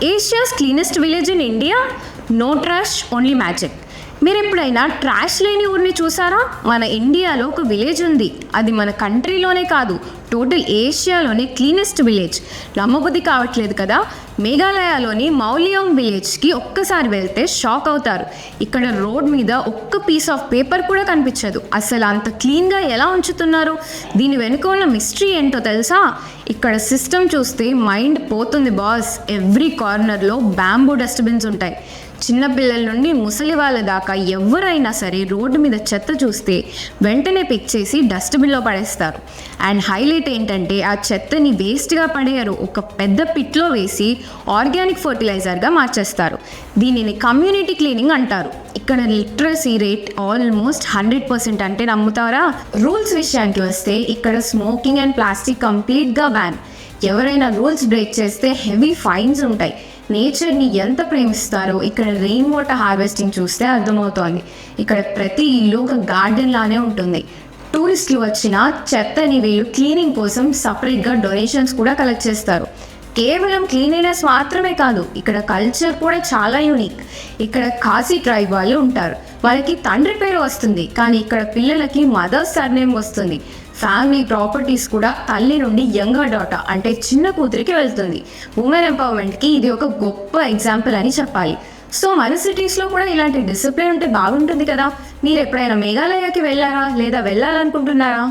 Asia's cleanest village in India, no trash only magic. మీరు ఎప్పుడైనా trash లేని ఊరిని చూసారా? మన ఇండియాలో ఒక విలేజ్ ఉంది. అది మన కంట్రీలోనే కాదు, టోటల్ ఏషియాలోనే క్లీనెస్ట్ విలేజ్. నమ్మబుద్ధి కావట్లేదు కదా. మేఘాలయలోని మౌలియాంగ్ విలేజ్కి ఒక్కసారి వెళ్తే షాక్ అవుతారు. ఇక్కడ రోడ్ మీద ఒక్క పీస్ ఆఫ్ పేపర్ కూడా కనిపించదు. అసలు అంత క్లీన్గా ఎలా ఉంచుతున్నారు? దీని వెనుక ఉన్న మిస్టరీ ఏంటో తెలుసా? ఇక్కడ సిస్టమ్ చూస్తే మైండ్ పోతుంది బాస్. ఎవ్రీ కార్నర్లో బ్యాంబూ డస్ట్బిన్స్ ఉంటాయి. చిన్నపిల్లల నుండి ముసలి వాళ్ళ దాకా ఎవరైనా సరే రోడ్డు మీద చెత్త చూస్తే వెంటనే పిక్ చేసి డస్ట్బిన్లో పడేస్తారు. అండ్ హైలైట్ ఏంటంటే ఆ చెత్తని వేస్ట్గా పడేయరు, ఒక పెద్ద పిట్లో వేసి ఆర్గానిక్ ఫర్టిలైజర్గా మార్చేస్తారు. దీనిని కమ్యూనిటీ క్లీనింగ్ అంటారు. ఇక్కడ లిటరసీ రేట్ ఆల్మోస్ట్ 100%. అంటే నమ్ముతారా? రూల్స్ విషయానికి వస్తే ఇక్కడ స్మోకింగ్ అండ్ ప్లాస్టిక్ కంప్లీట్గా బ్యాన్. ఎవరైనా రూల్స్ బ్రేక్ చేస్తే హెవీ ఫైన్స్ ఉంటాయి. నేచర్ని ఎంత ప్రేమిస్తారో ఇక్కడ రెయిన్ వాటర్ హార్వెస్టింగ్ చూస్తే అర్థమవుతోంది. ఇక్కడ ప్రతి ఇల్లు ఒక గార్డెన్ లానే ఉంటుంది. టూరిస్టులు వచ్చిన చెత్తని వీళ్ళు క్లీనింగ్ కోసం సపరేట్గా డొనేషన్స్ కూడా కలెక్ట్ చేస్తారు. కేవలం క్లీనినెస్ మాత్రమే కాదు, ఇక్కడ కల్చర్ కూడా చాలా యూనిక్. ఇక్కడ ఖాసీ ట్రైబ్ వాళ్ళు ఉంటారు. వాళ్ళకి తండ్రి పేరు వస్తుంది, కానీ ఇక్కడ పిల్లలకి మదర్స్ సర్నేమ్ వస్తుంది. ఫ్యామిలీ ప్రాపర్టీస్ కూడా తల్లి నుండి యంగర్ డాటర్ అంటే చిన్న కూతురికి వెళ్తుంది. ఉమెన్ ఎంపవర్మెంట్కి ఇది ఒక గొప్ప ఎగ్జాంపుల్ అని చెప్పాలి. సో మన సిటీస్లో కూడా ఇలాంటి డిసిప్లిన్ ఉంటే బాగుంటుంది కదా. మీరు ఎప్పుడైనా మేఘాలయకి వెళ్ళారా లేదా వెళ్ళాలనుకుంటున్నారా?